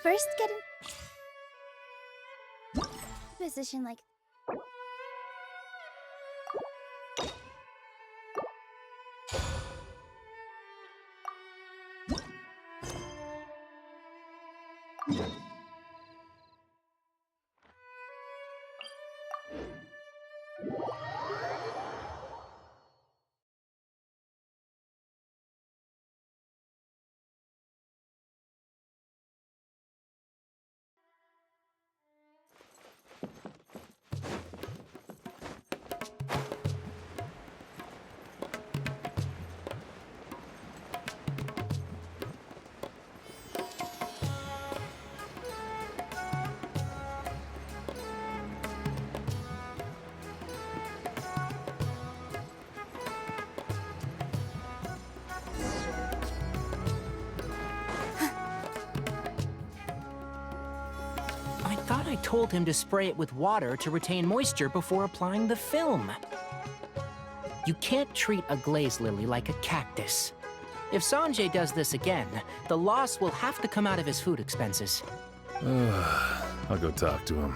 first get in position like... I thought I told him to spray it with water to retain moisture before applying the film. You can't treat a glaze lily like a cactus. If Sanjay does this again, the loss will have to come out of his food expenses. I'll go talk to him.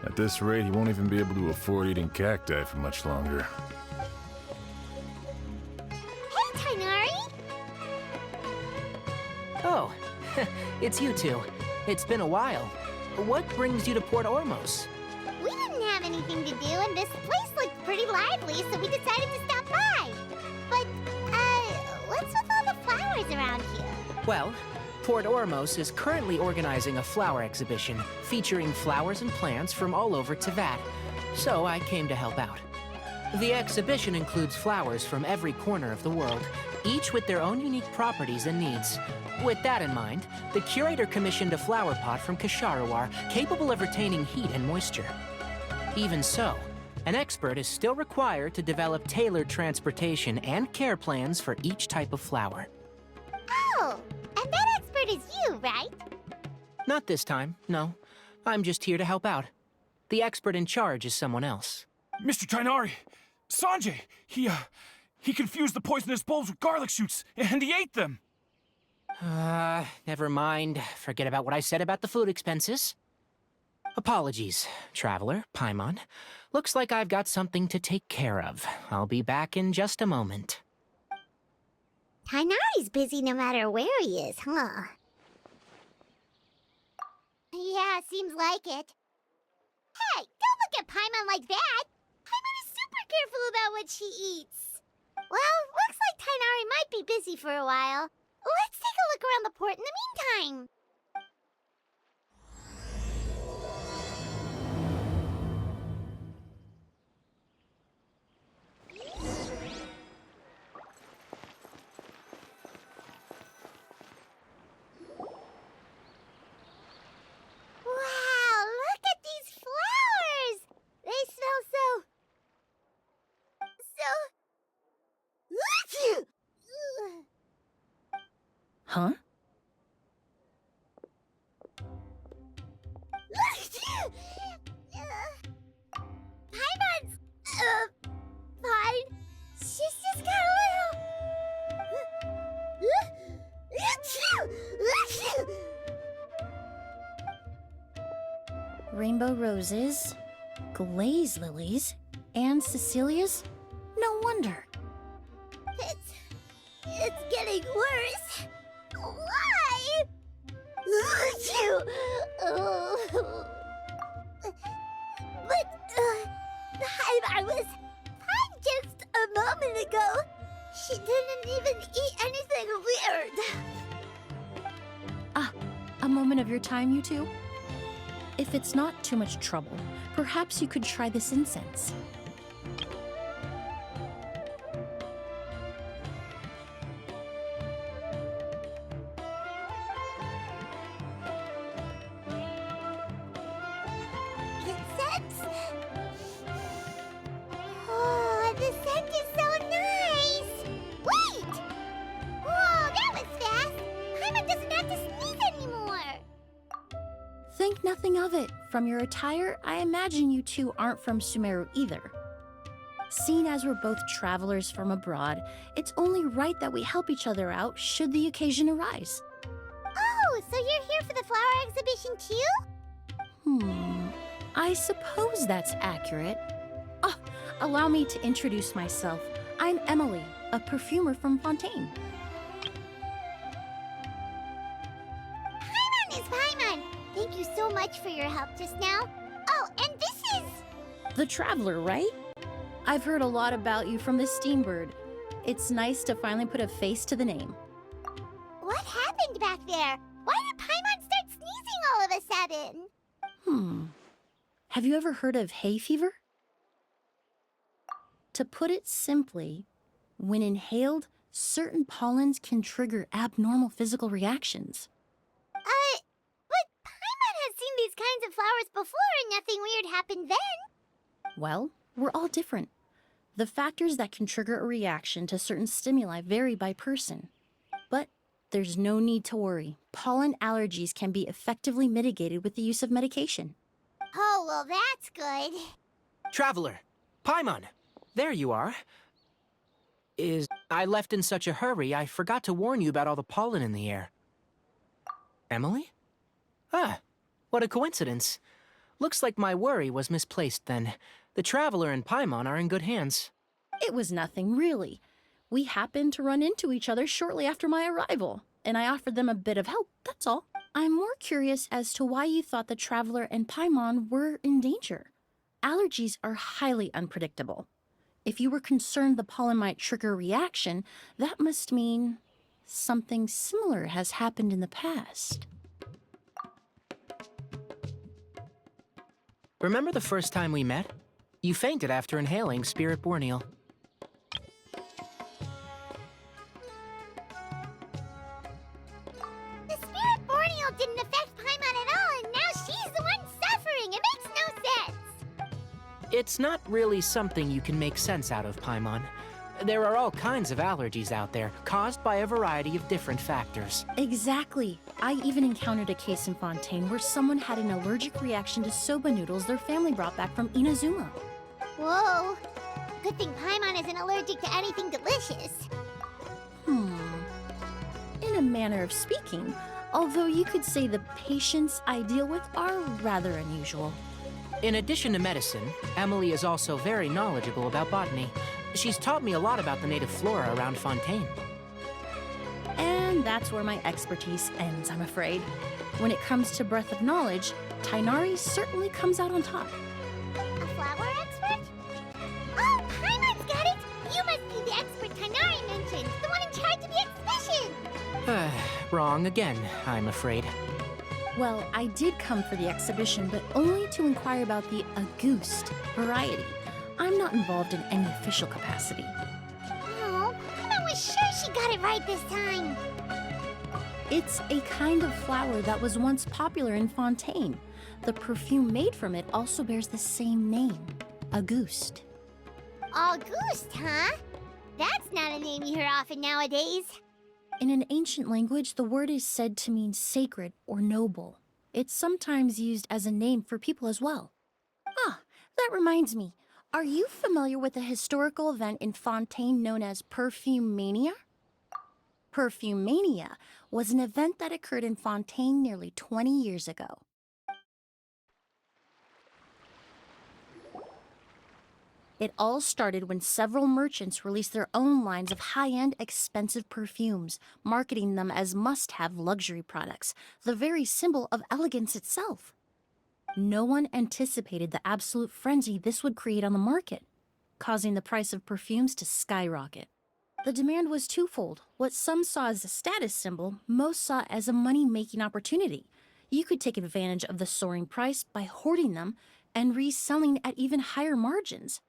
At this rate, he won't even be able to afford eating cacti for much longer. Hey, Tighnari! Oh, it's you two. It's been a while. What brings you to Port Ormos? We didn't have anything to do, and this place looked pretty lively, so we decided to stop by. But, what's with all the flowers around here? Well, Port Ormos is currently organizing a flower exhibition featuring flowers and plants from all over Teyvat, so I came to help out. The exhibition includes flowers from every corner of the world, each with their own unique properties and needs. With that in mind, the curator commissioned a flower pot from Ksharuar capable of retaining heat and moisture. Even so, an expert is still required to develop tailored transportation and care plans for each type of flower. Oh, and that expert is you, right? Not this time, no. I'm just here to help out. The expert in charge is someone else. Mr. Tighnari! Sanjay! He confused the poisonous bulbs with garlic shoots, and he ate them! Never mind. Forget about what I said about the food expenses. Apologies, Traveler, Paimon. Looks like I've got something to take care of. I'll be back in just a moment. Tighnari's busy no matter where he is, huh? Yeah, seems like it. Hey, don't look at Paimon like that! Paimon is super careful about what she eats. Well, looks like Tighnari might be busy for a while. Let's take a look around the port in the meantime. Wow, look at these flowers! They smell so... Huh? Paimon's... fine. She's just got a little... Rainbow roses, glaze lilies, and Cecilia's? No wonder. It's getting worse. Why? But, I was fine just a moment ago. She didn't even eat anything weird. Ah, a moment of your time, you two? If it's not too much trouble, perhaps you could try this incense. Incense? Oh, the scent is so nice! Wait! Whoa, that was fast! Paimon doesn't have to sneeze anymore! Think nothing of it. From your attire, I imagine you two aren't from Sumeru either. Seeing as we're both travelers from abroad, it's only right that we help each other out should the occasion arise. Oh, Oh, so you're here for the flower exhibition too? I suppose that's accurate. Oh, allow me to introduce myself. I'm Emilie, a perfumer from Fontaine. Paimon is Paimon! Thank you so much for your help just now. Oh, and this is... The Traveler, right? I've heard a lot about you from the Steambird. It's nice to finally put a face to the name. What happened back there? Why did Paimon start sneezing all of a sudden? Have you ever heard of hay fever? To put it simply, when inhaled, certain pollens can trigger abnormal physical reactions. But Paimon has seen these kinds of flowers before and nothing weird happened then. Well, we're all different. The factors that can trigger a reaction to certain stimuli vary by person. But there's no need to worry. Pollen allergies can be effectively mitigated with the use of medication. Oh, well, that's good. Traveler, Paimon, there you are. I left in such a hurry, I forgot to warn you about all the pollen in the air. Emilie? Ah, what a coincidence. Looks like my worry was misplaced then. The Traveler and Paimon are in good hands. It was nothing, really. We happened to run into each other shortly after my arrival, and I offered them a bit of help, that's all. I'm more curious as to why you thought the Traveler and Paimon were in danger. Allergies are highly unpredictable. If you were concerned the pollen might trigger a reaction, that must mean something similar has happened in the past. Remember the first time we met? You fainted after inhaling Spirit Borneal. The Spirit Borneal didn't affect Paimon at all, and now she's the one suffering. It makes no sense. It's not really something you can make sense out of, Paimon. There are all kinds of allergies out there, caused by a variety of different factors. Exactly. I even encountered a case in Fontaine where someone had an allergic reaction to soba noodles their family brought back from Inazuma. Whoa. Good thing Paimon isn't allergic to anything delicious. In a manner of speaking, although you could say the patients I deal with are rather unusual. In addition to medicine, Emilie is also very knowledgeable about botany. She's taught me a lot about the native flora around Fontaine. And that's where my expertise ends, I'm afraid. When it comes to breadth of knowledge, Tighnari certainly comes out on top. A flower expert? Oh, Paimon's got it! You must be the expert Tighnari mentioned, the one in charge of the exhibition! Wrong again, I'm afraid. Well, I did come for the exhibition, but only to inquire about the Agustus variety. I'm not involved in any official capacity. Oh, Paimon was sure she got it right this time. It's a kind of flower that was once popular in Fontaine. The perfume made from it also bears the same name, Agustus. August, huh? That's not a name you hear often nowadays. In an ancient language, the word is said to mean sacred or noble. It's sometimes used as a name for people as well. Ah, that reminds me. Are you familiar with a historical event in Fontaine known as Perfume Mania? Perfume Mania was an event that occurred in Fontaine nearly 20 years ago. It all started when several merchants released their own lines of high-end, expensive perfumes, marketing them as must-have luxury products, the very symbol of elegance itself. No one anticipated the absolute frenzy this would create on the market, causing the price of perfumes to skyrocket. The demand was twofold. What some saw as a status symbol, most saw as a money-making opportunity. You could take advantage of the soaring price by hoarding them and reselling at even higher margins.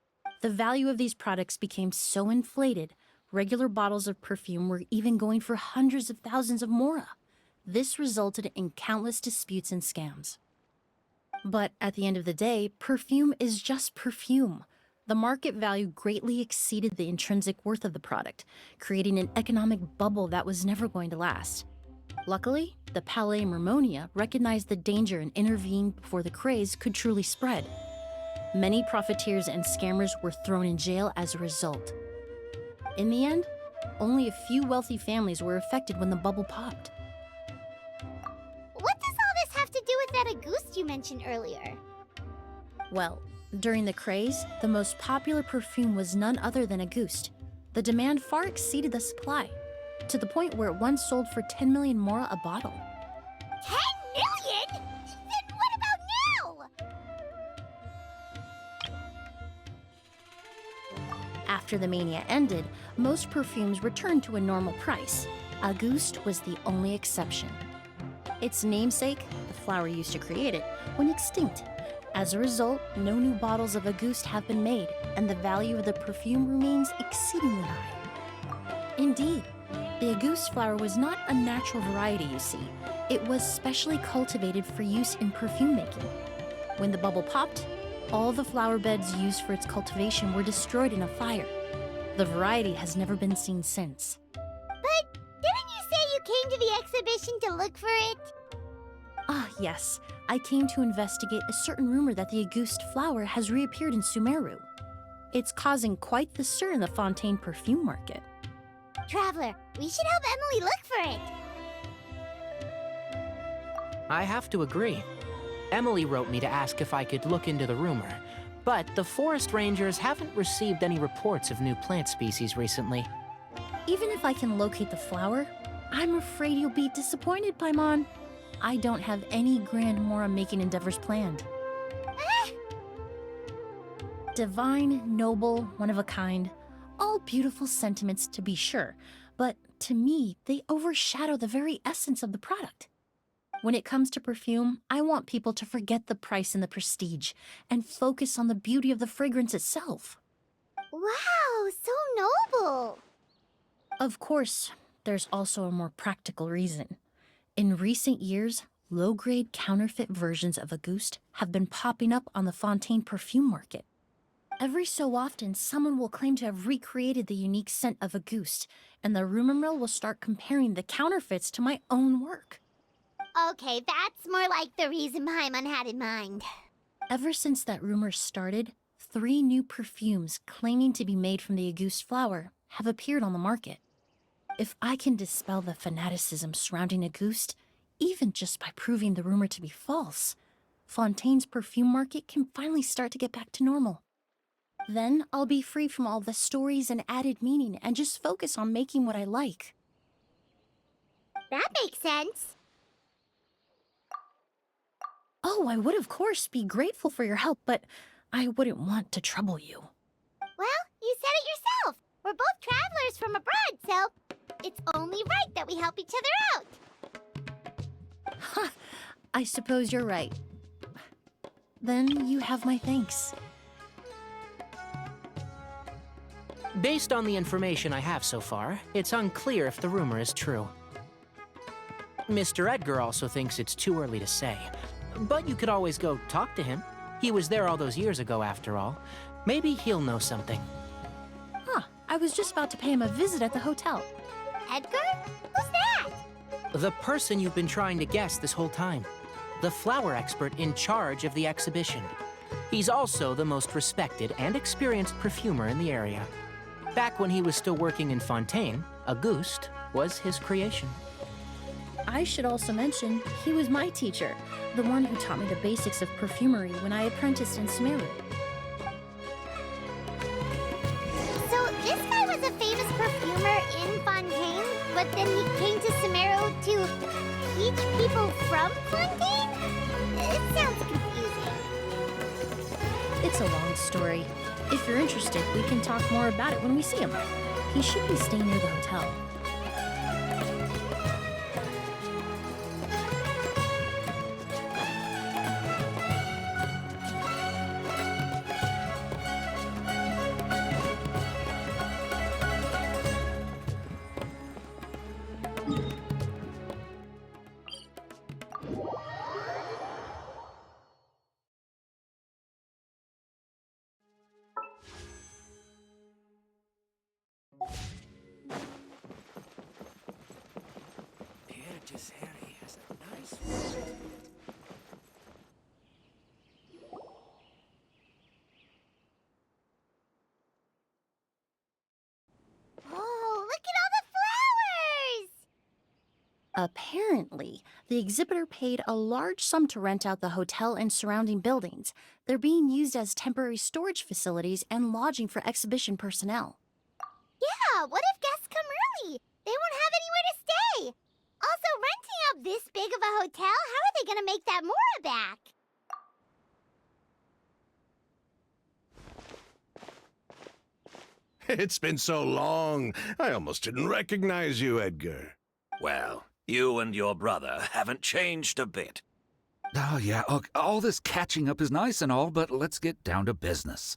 The value of these products became so inflated, regular bottles of perfume were even going for hundreds of thousands of mora. This resulted in countless disputes and scams. But at the end of the day, perfume is just perfume. The market value greatly exceeded the intrinsic worth of the product, creating an economic bubble that was never going to last. Luckily, the Palais Mermonia recognized the danger and intervened before the craze could truly spread. Many profiteers and scammers were thrown in jail as a result. In the end, only a few wealthy families were affected when the bubble popped. that Auguste you mentioned earlier? Well, during the craze, the most popular perfume was none other than Auguste. The demand far exceeded the supply, to the point where it once sold for 10 million mora a bottle. 10 million? Then what about now? After the mania ended, most perfumes returned to a normal price. Auguste was the only exception. Its namesake, the flower used to create it, went extinct. As a result, no new bottles of Auguste have been made, and the value of the perfume remains exceedingly high. Indeed, the Auguste flower was not a natural variety, you see. It was specially cultivated for use in perfume making. When the bubble popped, all the flower beds used for its cultivation were destroyed in a fire. The variety has never been seen since. But didn't you say you came to the exhibition to look for it? Ah, yes. I came to investigate a certain rumor that the Auguste flower has reappeared in Sumeru. It's causing quite the stir in the Fontaine perfume market. Traveler, we should help Emilie look for it. I have to agree. Emilie wrote me to ask if I could look into the rumor, but the forest rangers haven't received any reports of new plant species recently. Even if I can locate the flower, I'm afraid you'll be disappointed, Paimon. I don't have any grand Mora-making endeavors planned. Divine, noble, one of a kind, all beautiful sentiments to be sure, but to me, they overshadow the very essence of the product. When it comes to perfume, I want people to forget the price and the prestige, and focus on the beauty of the fragrance itself. Wow, so noble. Of course, there's also a more practical reason. In recent years, low-grade counterfeit versions of Auguste have been popping up on the Fontaine perfume market. Every so often, someone will claim to have recreated the unique scent of Auguste, and the rumor mill will start comparing the counterfeits to my own work. Okay, that's more like the reason Paimon had in mind. Ever since that rumor started, 3 new perfumes claiming to be made from the Auguste flower have appeared on the market. If I can dispel the fanaticism surrounding Auguste, even just by proving the rumor to be false, Fontaine's perfume market can finally start to get back to normal. Then I'll be free from all the stories and added meaning and just focus on making what I like. That makes sense. Oh, I would of course be grateful for your help, but I wouldn't want to trouble you. Well, you said it yourself. We're both travelers from abroad, so it's only right that we help each other out. Ha! I suppose you're right. Then you have my thanks. Based on the information I have so far, it's unclear if the rumor is true. Mr. Edgar also thinks it's too early to say, but you could always go talk to him. He was there all those years ago, after all. Maybe he'll know something. Huh, I was just about to pay him a visit at the hotel. Edgar? Who's that? The person you've been trying to guess this whole time. The flower expert in charge of the exhibition. He's also the most respected and experienced perfumer in the area. Back when he was still working in Fontaine, Auguste was his creation. I should also mention, he was my teacher, the one who taught me the basics of perfumery when I apprenticed in Sumeru. So this guy was a famous perfumer in Fontaine, but then he came to Sumeru to teach people from Fontaine? It sounds confusing. It's a long story. If you're interested, we can talk more about it when we see him. He should be staying near the hotel. Oh, look at all the flowers! Apparently, the exhibitor paid a large sum to rent out the hotel and surrounding buildings. They're being used as temporary storage facilities and lodging for exhibition personnel. Yeah, what if guests come early? They won't have anywhere to stay. Also, renting out this big of a hotel, how are they gonna make that Mora back? It's been so long, I almost didn't recognize you, Edgar. Well, you and your brother haven't changed a bit. Oh, yeah, all this catching up is nice and all, but let's get down to business.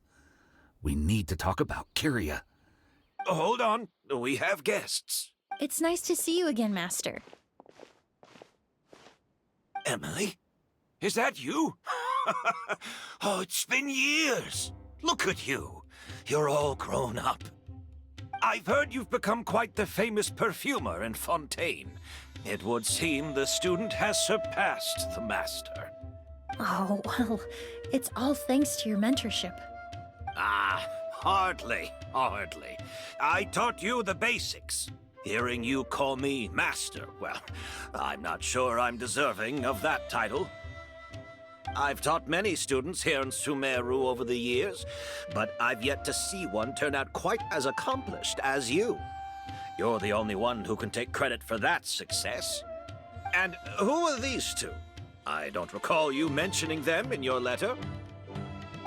We need to talk about Kyria. Hold on, we have guests. It's nice to see you again, Master. Emilie? Is that you? Oh, it's been years. Look at you. You're all grown up. I've heard you've become quite the famous perfumer in Fontaine. It would seem the student has surpassed the master. Oh, well, it's all thanks to your mentorship. Ah, hardly. I taught you the basics. Hearing you call me master, well, I'm not sure I'm deserving of that title. I've taught many students here in Sumeru over the years, but I've yet to see one turn out quite as accomplished as you. You're the only one who can take credit for that success. And who are these two? I don't recall you mentioning them in your letter.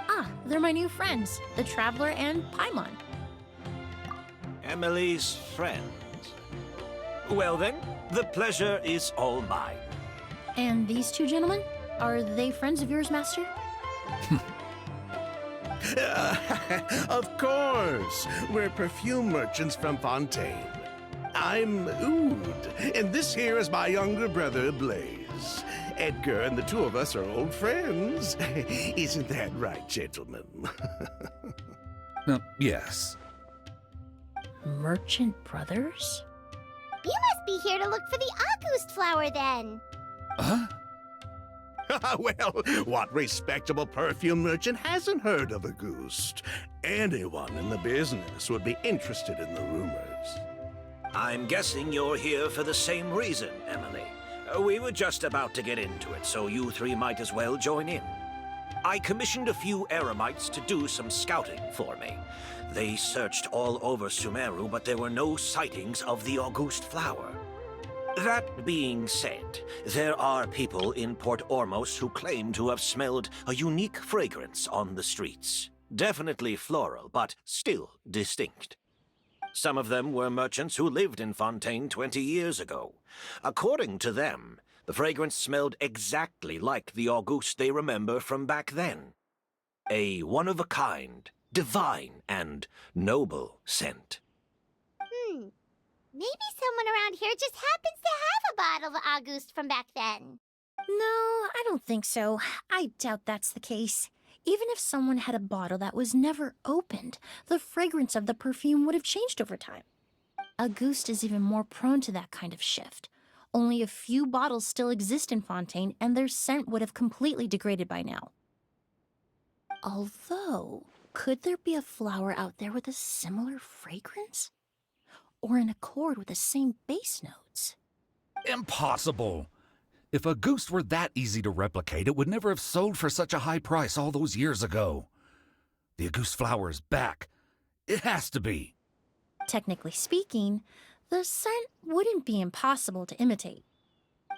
Ah, they're my new friends, the Traveler and Paimon. Emilie's friends. Well then, the pleasure is all mine. And these two gentlemen? Are they friends of yours, Master? Of course! We're perfume merchants from Fontaine. I'm Oud, and this here is my younger brother, Blaze. Edgar and the two of us are old friends. Isn't that right, gentlemen? Yes. Merchant brothers? You must be here to look for the August flower then. Huh? Well, what respectable perfume merchant hasn't heard of Auguste? Anyone in the business would be interested in the rumors. I'm guessing you're here for the same reason, Emilie. We were just about to get into it, so you three might as well join in. I commissioned a few Aromites to do some scouting for me. They searched all over Sumeru, but there were no sightings of the Auguste flower. That being said, there are people in Port Ormos who claim to have smelled a unique fragrance on the streets. Definitely floral, but still distinct. Some of them were merchants who lived in Fontaine 20 years ago. According to them, the fragrance smelled exactly like the Auguste they remember from back then. A one-of-a-kind, divine, and noble scent. Maybe someone around here just happens to have a bottle of August from back then. No, I don't think so. I doubt that's the case. Even if someone had a bottle that was never opened, the fragrance of the perfume would have changed over time. Auguste is even more prone to that kind of shift. Only a few bottles still exist in Fontaine, and their scent would have completely degraded by now. Although, could there be a flower out there with a similar fragrance? Or in accord with the same base notes? Impossible! If Auguste were that easy to replicate, it would never have sold for such a high price all those years ago. The Auguste flower is back. It has to be. Technically speaking, the scent wouldn't be impossible to imitate.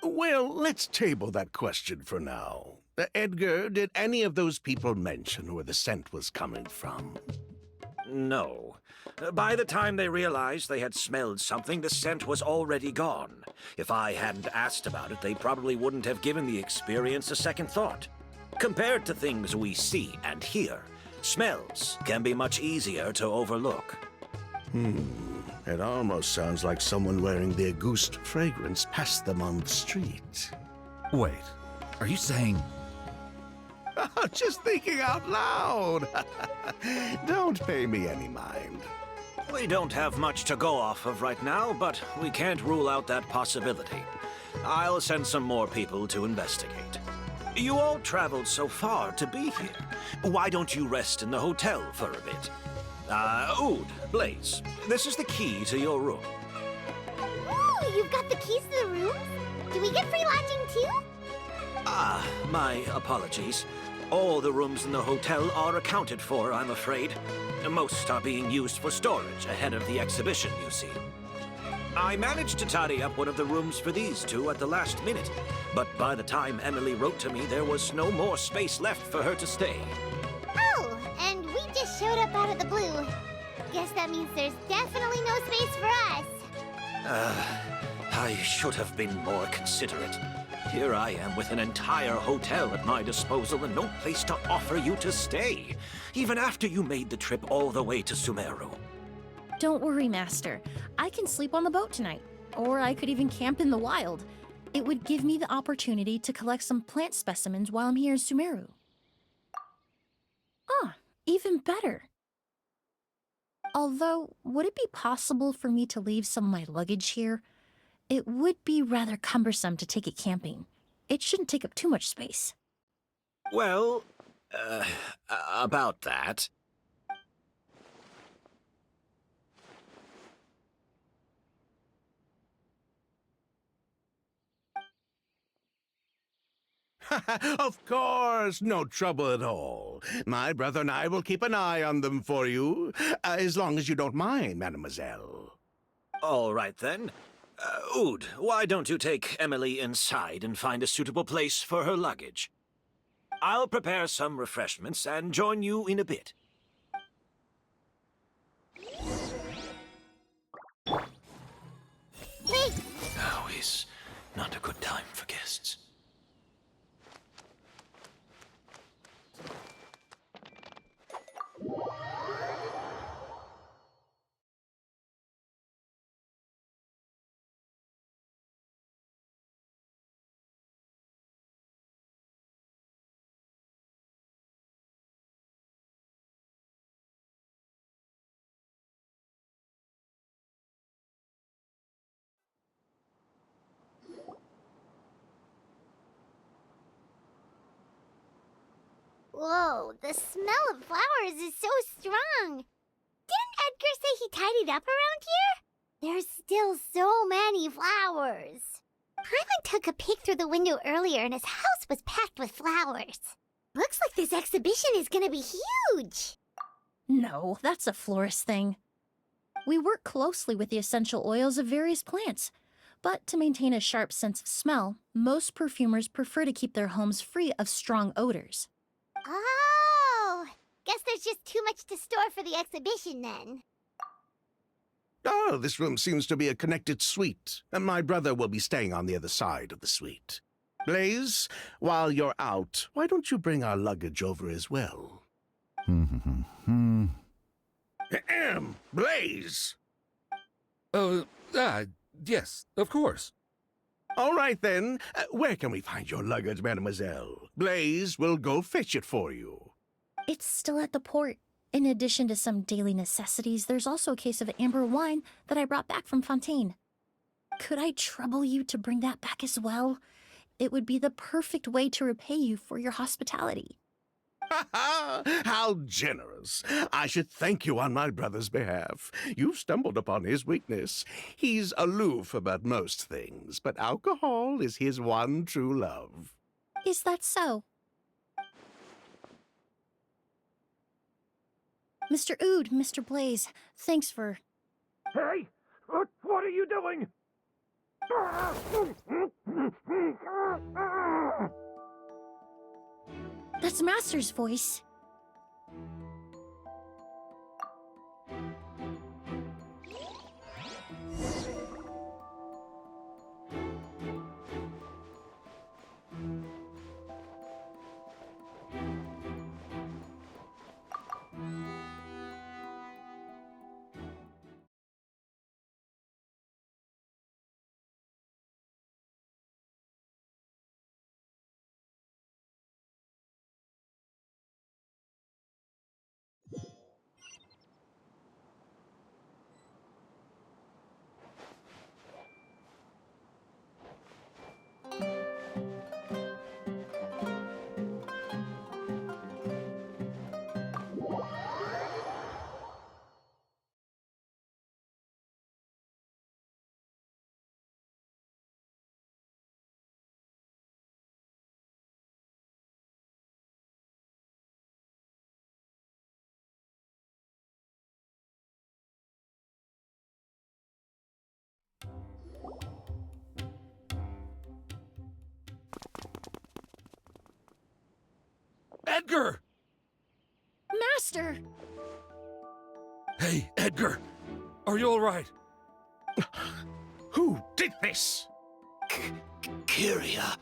Well, let's table that question for now. Edgar, did any of those people mention where the scent was coming from? No. By the time they realized they had smelled something, the scent was already gone. If I hadn't asked about it, they probably wouldn't have given the experience a second thought. Compared to things we see and hear, smells can be much easier to overlook. It almost sounds like someone wearing the Auguste fragrance passed them on the street. Wait, are you saying... Just thinking out loud. Don't pay me any mind. We don't have much to go off of right now, but we can't rule out that possibility. I'll send some more people to investigate. You all traveled so far to be here. Why don't you rest in the hotel for a bit? Oud, Blaze, this is the key to your room. Ooh, you've got the the keys to the rooms? Do we get free lodging too? Ah, my apologies. All the rooms in the hotel are accounted for, I'm afraid. Most are being used for storage ahead of the exhibition, you see. I managed to tidy up one of the rooms for these two at the last minute, but by the time Emilie wrote to me, there was no more space left for her to stay. Oh, and we just showed up out of the blue. Guess that means there's definitely no space for us. I should have been more considerate. Here I am with an entire hotel at my disposal and no place to offer you to stay, even after you made the trip all the way to Sumeru. Don't worry, Master. I can sleep on the boat tonight. Or I could even camp in the wild. It would give me the opportunity to collect some plant specimens while I'm here in Sumeru. Ah, even better. Although, would it be possible for me to leave some of my luggage here? It would be rather cumbersome to take it camping. It shouldn't take up too much space. Well, about that. Of course, no trouble at all. My brother and I will keep an eye on them for you, as long as you don't mind, mademoiselle. All right, then. Oud, why don't you take Emilie inside and find a suitable place for her luggage? I'll prepare some refreshments and join you in a bit. Wait, Now is not a good time for guests. whoa, the smell of flowers is so strong. Didn't Edgar say he tidied up around here? There's still so many flowers. Paimon took a peek through the window earlier and his house was packed with flowers. Looks like this exhibition is gonna be huge. No, that's a florist thing. We work closely with the essential oils of various plants. But to maintain a sharp sense of smell, most perfumers prefer to keep their homes free of strong odors. Oh, guess there's just too much to store for the exhibition then. Oh, this room seems to be a connected suite, and my brother will be staying on the other side of the suite. Blaze, while you're out, why don't you bring our luggage over as well? Ahem, Blaze! Yes, of course. All right, then. Where can we find your luggage, mademoiselle? Blaze will go fetch it for you. It's still at the port. In addition to some daily necessities, there's also a case of Ambra wine that I brought back from Fontaine. Could I trouble you to bring that back as well? It would be the perfect way to repay you for your hospitality. Ha ha! How generous! I should thank you on my brother's behalf. You've stumbled upon his weakness. He's aloof about most things, but alcohol is his one true love. Is that so? Mr. Oud, Mr. Blaze, thanks for... Hey! What are you doing? That's Master's voice. Edgar! Master! Hey, Edgar! Are you alright? Who did this? Kyria.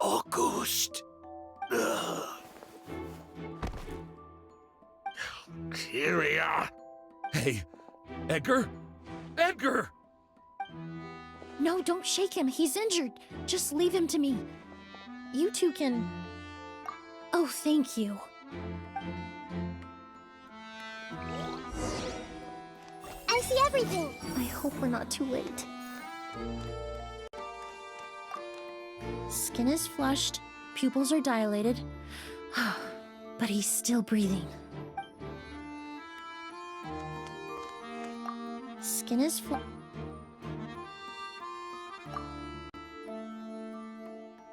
August. Kyria. Hey, Edgar? Edgar! No, don't shake him. He's injured. Just leave him to me. You two can... Oh, thank you. I see everything. I hope we're not too late. Skin is flushed, pupils are dilated, but he's still breathing. Skin is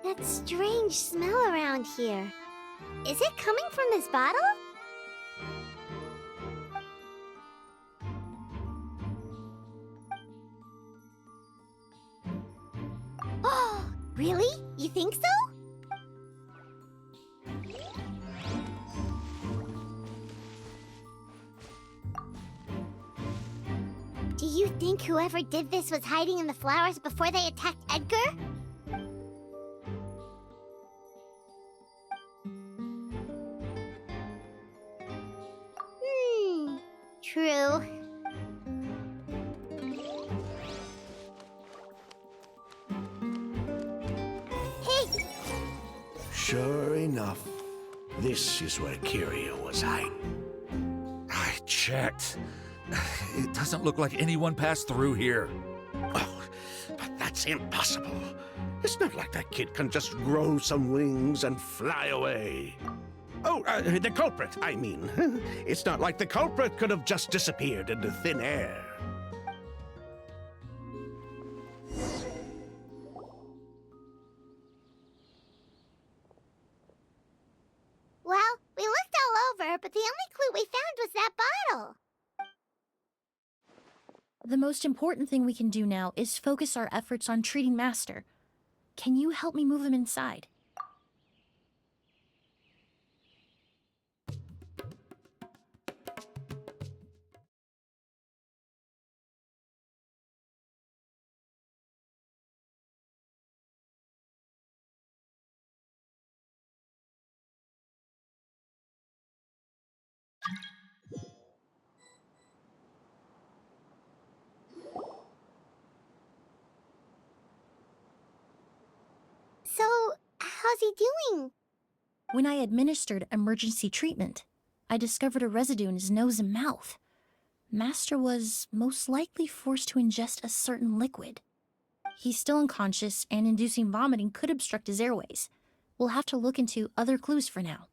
That strange smell around here. Is it coming from this bottle? Oh, really? You think so? Do you think whoever did this was hiding in the flowers before they attacked Edgar? True. Hey! Sure enough, this is where Kyria was hiding. I checked. It doesn't look like anyone passed through here. Oh, but that's impossible. It's not like that kid can just grow some wings and fly away. Oh, the culprit, I mean. It's not like the culprit could have just disappeared into thin air. Well, we looked all over, but the only clue we found was that bottle. The most important thing we can do now is focus our efforts on treating Master. Can you help me move him inside? So, how's he doing? When I administered emergency treatment, I discovered a residue in his nose and mouth. Master was most likely forced to ingest a certain liquid. He's still unconscious, and inducing vomiting could obstruct his airways. We'll have to look into other clues for now.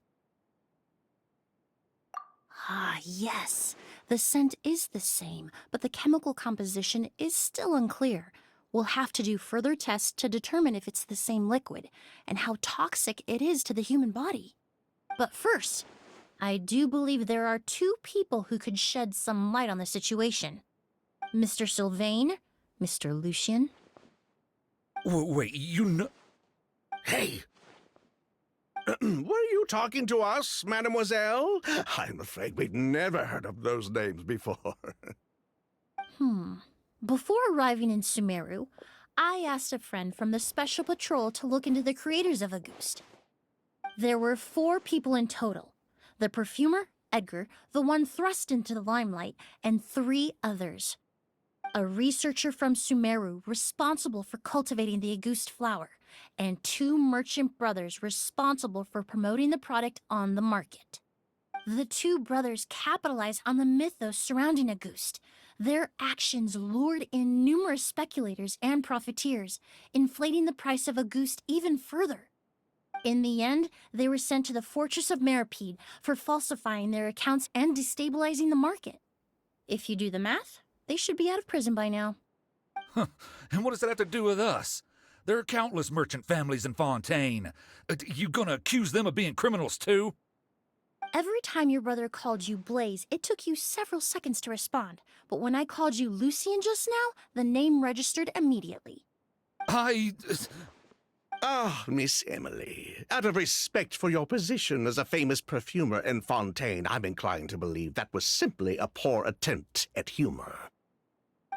Ah, yes. The scent is the same, but the chemical composition is still unclear. We'll have to do further tests to determine if it's the same liquid and how toxic it is to the human body. But first, I do believe there are two people who could shed some light on the situation. Mr. Sylvain, Mr. Lucien. Wait, you know... Hey! Were you talking to us, mademoiselle? I'm afraid we'd never heard of those names before. Before arriving in Sumeru, I asked a friend from the Special Patrol to look into the creators of Auguste. There were 4 people in total. The perfumer, Edgar, the one thrust into the limelight, and 3 others. A researcher from Sumeru responsible for cultivating the Auguste flower, and 2 merchant brothers responsible for promoting the product on the market. The 2 brothers capitalized on the mythos surrounding Auguste. Their actions lured in numerous speculators and profiteers, inflating the price of Auguste even further. In the end, they were sent to the Fortress of Meripede for falsifying their accounts and destabilizing the market. If you do the math, they should be out of prison by now. And what does that have to do with us? There are countless merchant families in Fontaine. You gonna accuse them of being criminals too? Every time your brother called you Blaze, it took you several seconds to respond. But when I called you Lucien just now, the name registered immediately. Ah, Miss Emilie, out of respect for your position as a famous perfumer in Fontaine, I'm inclined to believe that was simply a poor attempt at humor.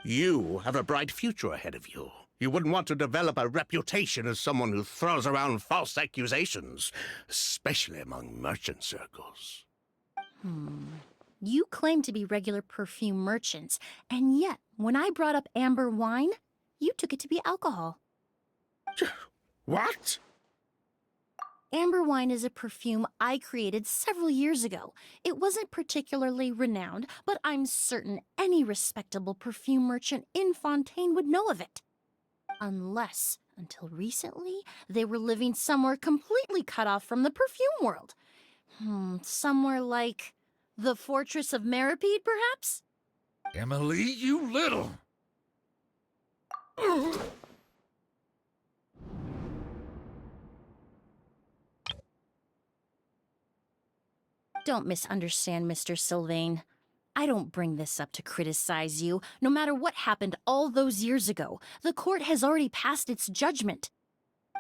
You have a bright future ahead of you. You wouldn't want to develop a reputation as someone who throws around false accusations, especially among merchant circles. You claim to be regular perfume merchants, and yet, when I brought up amber wine, you took it to be alcohol. What? Amber wine is a perfume I created several years ago. It wasn't particularly renowned, but I'm certain any respectable perfume merchant in Fontaine would know of it. Unless, until recently, they were living somewhere completely cut off from the perfume world. Somewhere like the Fortress of Meripede, perhaps? Emily, you little... Don't misunderstand, Mr. Sylvain. I don't bring this up to criticize you. No matter what happened all those years ago, the court has already passed its judgment.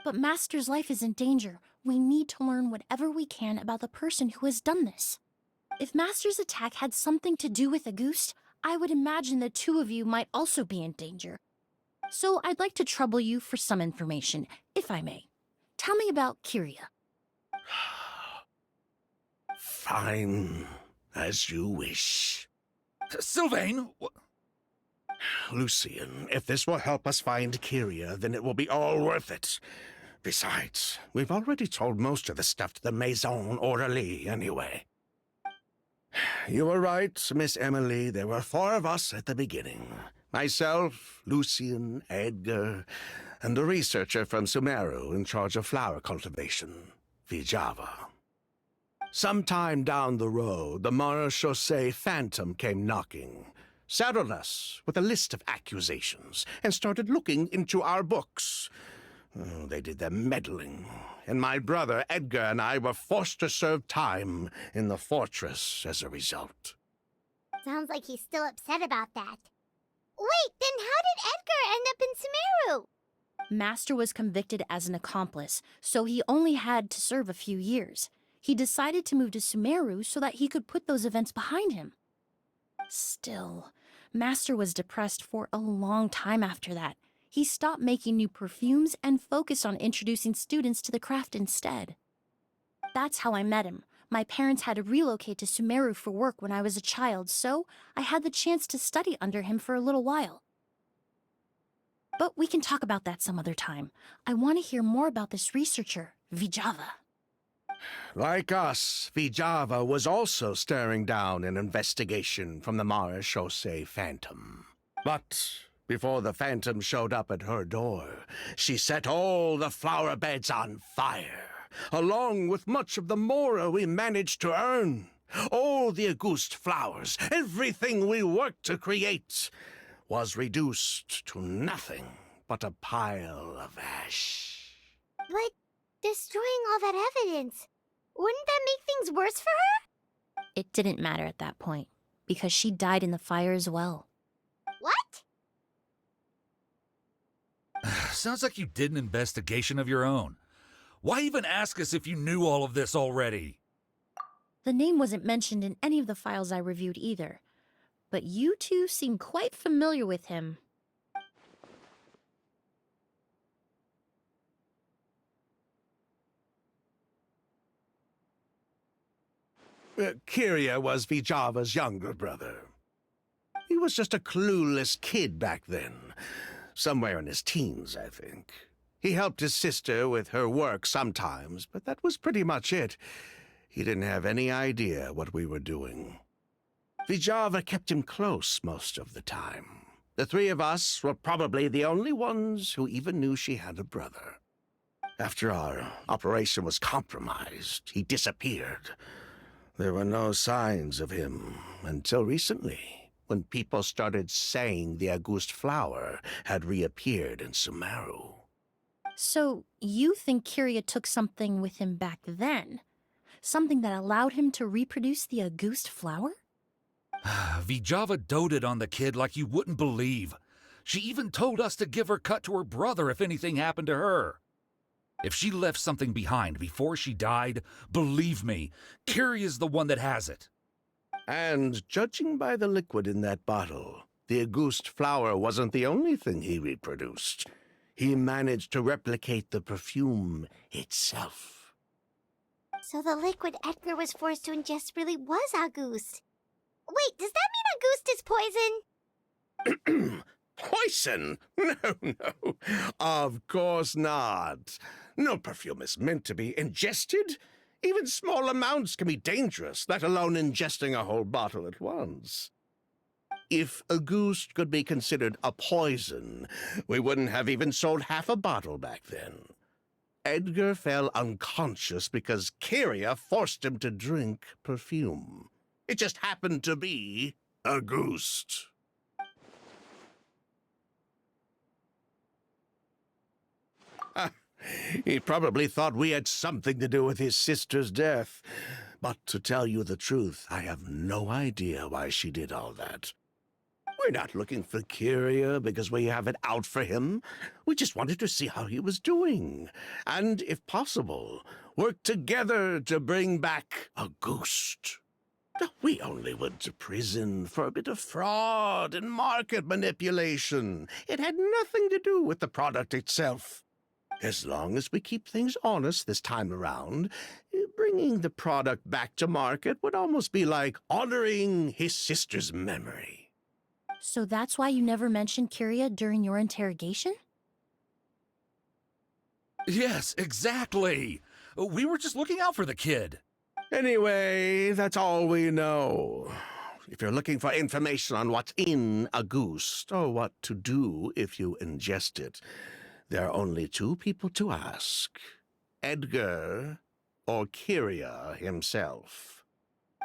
But Master's life is in danger. We need to learn whatever we can about the person who has done this. If Master's attack had something to do with Auguste, I would imagine the two of you might also be in danger. So I'd like to trouble you for some information, if I may. Tell me about Kyria. Fine, as you wish. Sylvain! Lucien, if this will help us find Kyria, then it will be all worth it. Besides, we've already told most of the stuff to the Maison Orderly anyway. You were right, Miss Emilie. There were 4 of us at the beginning. Myself, Lucien, Edgar, and a researcher from Sumeru in charge of flower cultivation, Vijava. Sometime down the road, the Marechaussee Phantom came knocking, saddled us with a list of accusations, and started looking into our books. Oh, they did their meddling, and my brother Edgar and I were forced to serve time in the fortress as a result. Sounds like he's still upset about that. Wait, then how did Edgar end up in Sumeru? Master was convicted as an accomplice, so he only had to serve a few years. He decided to move to Sumeru so that he could put those events behind him. Still, Master was depressed for a long time after that. He stopped making new perfumes and focused on introducing students to the craft instead. That's how I met him. My parents had to relocate to Sumeru for work when I was a child, so I had the chance to study under him for a little while. But we can talk about that some other time. I want to hear more about this researcher, Vijava. Like us, Vijava was also staring down an investigation from the Marechaussee Phantom. But before the Phantom showed up at her door, she set all the flower beds on fire, along with much of the mora we managed to earn. All the Auguste flowers, everything we worked to create, was reduced to nothing but a pile of ash. But destroying all that evidence, wouldn't that make things worse for her? It didn't matter at that point, because she died in the fire as well. What? Sounds like you did an investigation of your own. Why even ask us if you knew all of this already? The name wasn't mentioned in any of the files I reviewed either, but you two seem quite familiar with him. Kyria was Vijava's younger brother. He was just a clueless kid back then. Somewhere in his teens, I think. He helped his sister with her work sometimes, but that was pretty much it. He didn't have any idea what we were doing. Vijava kept him close most of the time. The 3 of us were probably the only ones who even knew she had a brother. After our operation was compromised, he disappeared. There were no signs of him until recently, when people started saying the Auguste flower had reappeared in Sumeru. So, you think Kyria took something with him back then? Something that allowed him to reproduce the Auguste flower? Vijava doted on the kid like you wouldn't believe. She even told us to give her cut to her brother if anything happened to her. If she left something behind before she died, believe me, Kiria's the one that has it. And judging by the liquid in that bottle, the Auguste flower wasn't the only thing he reproduced. He managed to replicate the perfume itself. So the liquid Edgar was forced to ingest really was Auguste. Wait, does that mean Auguste is poison? Poison? No, no. Of course not. No perfume is meant to be ingested. Even small amounts can be dangerous, let alone ingesting a whole bottle at once. If Auguste could be considered a poison, we wouldn't have even sold half a bottle back then. Edgar fell unconscious because Kiria forced him to drink perfume. It just happened to be Auguste. He probably thought we had something to do with his sister's death. But to tell you the truth, I have no idea why she did all that. We're not looking for Kiria because we have it out for him. We just wanted to see how he was doing. And, if possible, work together to bring back Auguste. We only went to prison for a bit of fraud and market manipulation. It had nothing to do with the product itself. As long as we keep things honest this time around, bringing the product back to market would almost be like honoring his sister's memory. So that's why you never mentioned Kiria during your interrogation? Yes, exactly. We were just looking out for the kid. Anyway, that's all we know. If you're looking for information on what's in Auguste, or what to do if you ingest it, there are only two people to ask. Edgar or Kiria himself.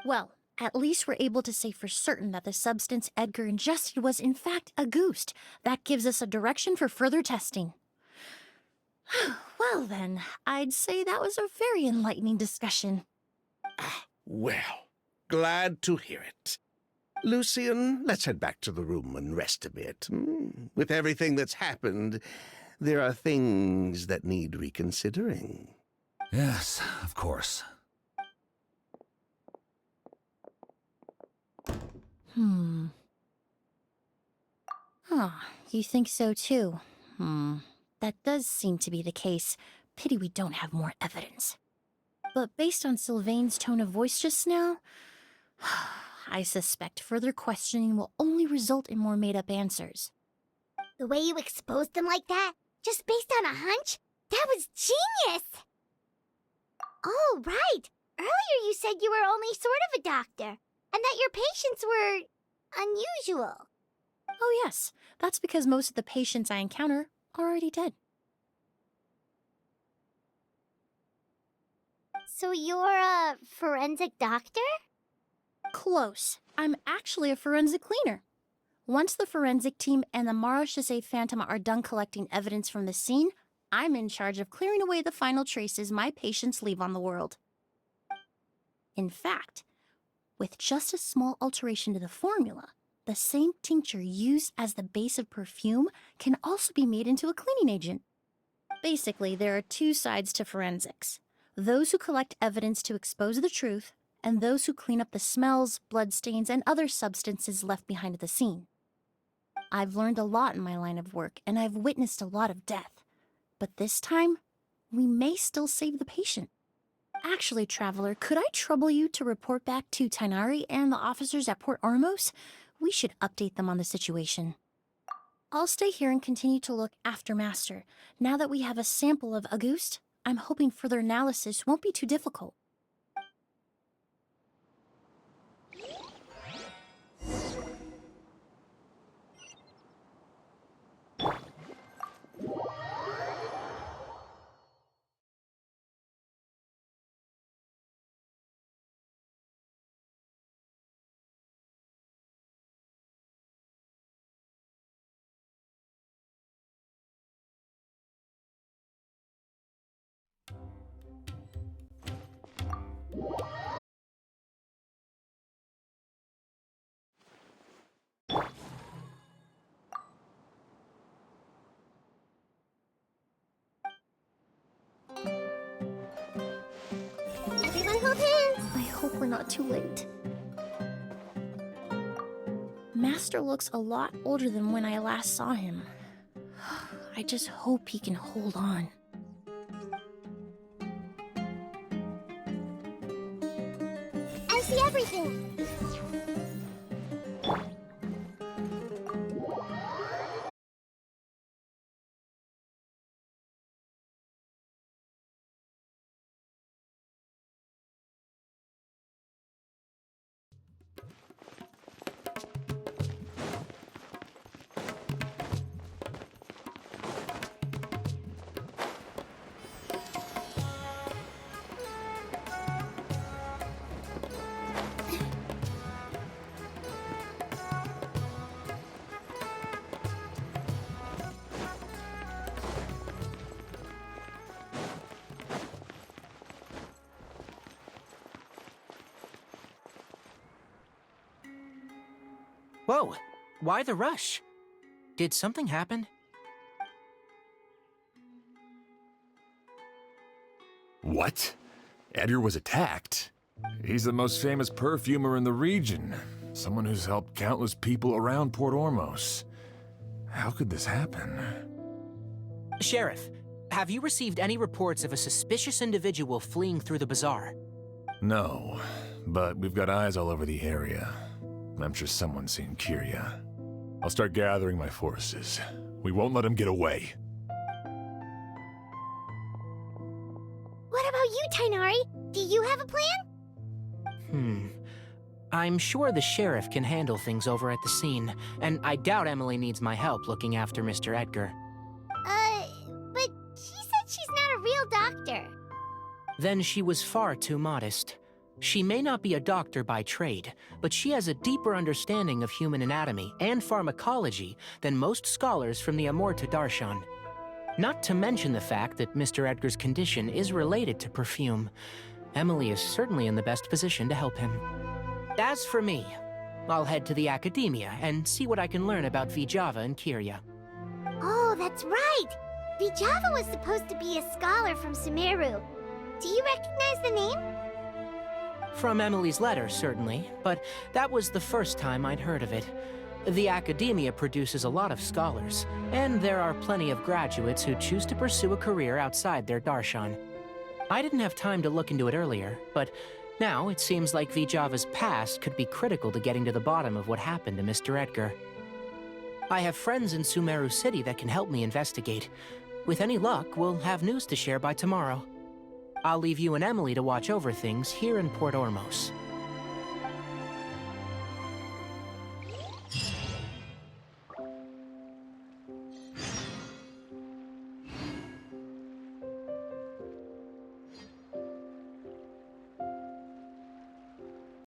Well, at least we're able to say for certain that the substance Edgar ingested was in fact Auguste. That gives us a direction for further testing. Well then, I'd say that was a very enlightening discussion. Well, glad to hear it. Lucian, let's head back to the room and rest a bit. With everything that's happened, there are things that need reconsidering. Yes, of course. You think so too? That does seem to be the case. Pity we don't have more evidence. But based on Sylvain's tone of voice just now, I suspect further questioning will only result in more made-up answers. The way you exposed them like that, just based on a hunch? That was genius! Oh, right. Earlier you said you were only sort of a doctor, and that your patients were unusual. Oh yes, that's because most of the patients I encounter are already dead. So you're a forensic doctor? Close. I'm actually a forensic cleaner. Once the forensic team and the Marechaussee Phantom are done collecting evidence from the scene, I'm in charge of clearing away the final traces my patients leave on the world. In fact, with just a small alteration to the formula, the same tincture used as the base of perfume can also be made into a cleaning agent. Basically, there are two sides to forensics. Those who collect evidence to expose the truth, and those who clean up the smells, bloodstains, and other substances left behind at the scene. I've learned a lot in my line of work, and I've witnessed a lot of death. But this time, we may still save the patient. Actually, Traveler, could I trouble you to report back to Tighnari and the officers at Port Ormos? We should update them on the situation. I'll stay here and continue to look after Master. Now that we have a sample of Auguste, I'm hoping further analysis won't be too difficult. we're not too late. Master looks a lot older than when I last saw him. I just hope he can hold on. I see everything. Whoa, why the rush? Did something happen? What? Edgar was attacked? He's the most famous perfumer in the region. Someone who's helped countless people around Port Ormos. How could this happen? Sheriff, have you received any reports of a suspicious individual fleeing through the bazaar? No, but we've got eyes all over the area. I'm sure someone's seen Kiria. I'll start gathering my forces. We won't let him get away. What about you, Tainari? Do you have a plan? I'm sure the sheriff can handle things over at the scene, and I doubt Emilie needs my help looking after Mr. Edgar. But she said she's not a real doctor. Then she was far too modest. She may not be a doctor by trade, but she has a deeper understanding of human anatomy and pharmacology than most scholars from the Amorta Darshan. Not to mention the fact that Mr. Edgar's condition is related to perfume. Emilie is certainly in the best position to help him. As for me, I'll head to the academia and see what I can learn about Vijava and Kiria. Oh, that's right! Vijava was supposed to be a scholar from Sumeru. Do you recognize the name? From Emilie's letter, certainly, but that was the first time I'd heard of it. The academia produces a lot of scholars, and there are plenty of graduates who choose to pursue a career outside their darshan. I didn't have time to look into it earlier, but now it seems like Vijava's past could be critical to getting to the bottom of what happened to Mr. Edgar. I have friends in Sumeru City that can help me investigate. With any luck, we'll have news to share by tomorrow. I'll leave you and Emilie to watch over things here in Port Ormos.